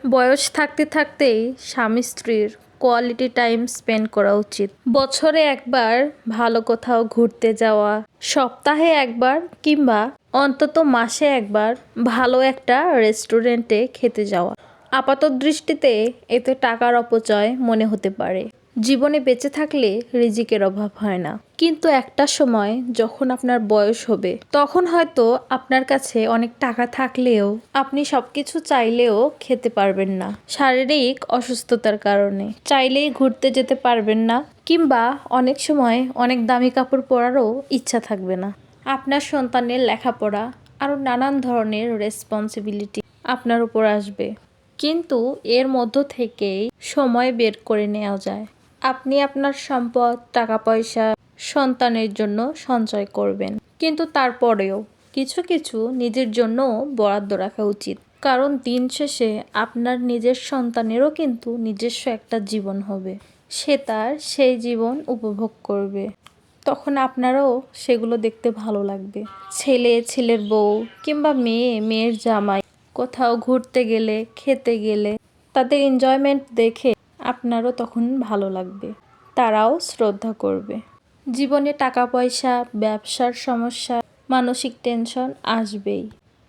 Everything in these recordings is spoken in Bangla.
বয়স থাকতে থাকতেই স্বামী স্ত্রীর কোয়ালিটি টাইম স্পেন্ড করা উচিত। বছরে একবার ভালো কোথাও ঘুরতে যাওয়া, সপ্তাহে একবার কিংবা অন্তত মাসে একবার ভালো একটা রেস্টুরেন্টে খেতে যাওয়া। আপাত দৃষ্টিতে এতে টাকার অপচয় মনে হতে পারে। জীবনে বেঁচে থাকলে রিজিকের অভাব হয় না, কিন্তু একটা সময় যখন আপনার বয়স হবে তখন হয়তো আপনার কাছে অনেক টাকা থাকলেও আপনি সবকিছু চাইলেও খেতে পারবেন না, শারীরিক অসুস্থতার কারণে চাইলেই ঘুরতে যেতে পারবেন না, কিংবা অনেক সময় অনেক দামি কাপড় পরারও ইচ্ছা থাকবে না। আপনার সন্তানের লেখাপড়া আরও নানান ধরনের রেসপন্সিবিলিটি আপনার উপর আসবে, কিন্তু এর মধ্য থেকেই সময় বের করে নেওয়া যায়। আপনি আপনার সম্পদ, টাকা পয়সা সন্তানের জন্য সঞ্চয় করবেন, কিন্তু তারপরেও কিছু কিছু নিজের জন্য বরাদ্দ রাখা উচিত। কারণ দিন শেষে আপনার নিজের সন্তানেরও কিন্তু নিজস্ব একটা জীবন হবে, সে তার সেই জীবন উপভোগ করবে, তখন আপনারও সেগুলো দেখতে ভালো লাগবে। ছেলে ছেলের বউ কিংবা মেয়ে মেয়ের জামাই কোথাও ঘুরতে গেলে, খেতে গেলে তাদের এনজয়মেন্ট দেখে আপনারও তখন ভালো লাগবে, তারাও শ্রদ্ধা করবে। জীবনে টাকা পয়সা, ব্যবসার সমস্যা, মানসিক টেনশন আসবেই,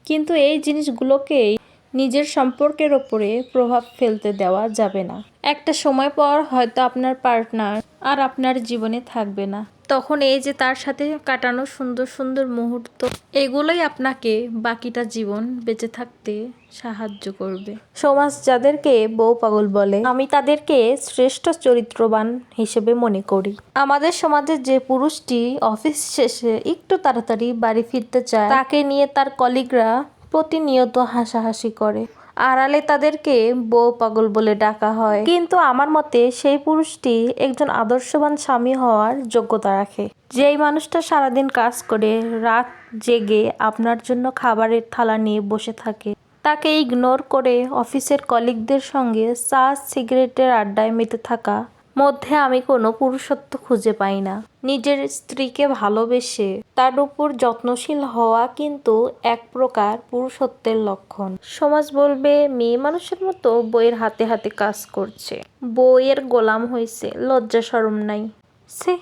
কিন্তু এই জিনিসগুলোকেই নিজের সম্পর্কের ওপরে প্রভাব ফেলতে দেওয়া যাবে না। একটা সময় পর হয়তো আপনার পার্টনার আর আপনার জীবনে থাকবে না, তখন এই যে তার সাথে কাটানো সুন্দর সুন্দর মুহূর্ত, এগুলোই আপনাকে বাকিটা জীবন বেঁচে থাকতে সাহায্য করবে। সমাজ যাদেরকে বউ পাগল বলে, আমি তাদেরকে শ্রেষ্ঠ চরিত্রবান হিসেবে মনে করি। আমাদের সমাজে যে পুরুষটি অফিস শেষে একটু তাড়াতাড়ি বাড়ি ফিরতে চায়, তাকে নিয়ে তার কলিগরা প্রতিনিয়ত হাসাহাসি করে, আড়ালে তাদেরকে বউ পাগল বলে ডাকা হয়, কিন্তু আমার মতে সেই পুরুষটি একজন আদর্শবান স্বামী হওয়ার যোগ্যতা রাখে। যেই মানুষটা সারাদিন কাজ করে রাত জেগে আপনার জন্য খাবারের থালা নিয়ে বসে থাকে, তাকে ইগনোর করে অফিসের কলিগদের সঙ্গে চা সিগারেটের আড্ডায় মেতে থাকা মধ্যে আমি কোনো পুরুষত্ব খুঁজে পাই না। নিজের স্ত্রীকে ভালোবেসে তার উপর যত্নশীল হওয়া কিন্তু এক প্রকার পুরুষত্বের লক্ষণ। সমাজ বলবে মেয়ে মানুষের মতো বইয়ের হাতে হাতে কাজ করছে, বইয়ের গোলাম হয়েছে, লজ্জা শরম নাই সে।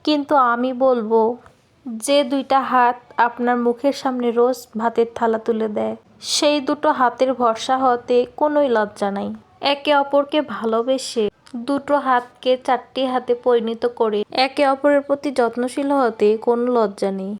কিন্তু আমি বলবো, যে দুইটা হাত আপনার মুখের সামনে রোজ ভাতের থালা তুলে দেয়, সেই দুটো হাতের ভরসা হতে কোনোই লজ্জা নাই। একে অপরকে ভালোবেসে দুটো হাতকে চারটি হাতে পরিণত করে একে অপরের প্রতি যত্নশীল হতে কোনো লজ্জা নেই।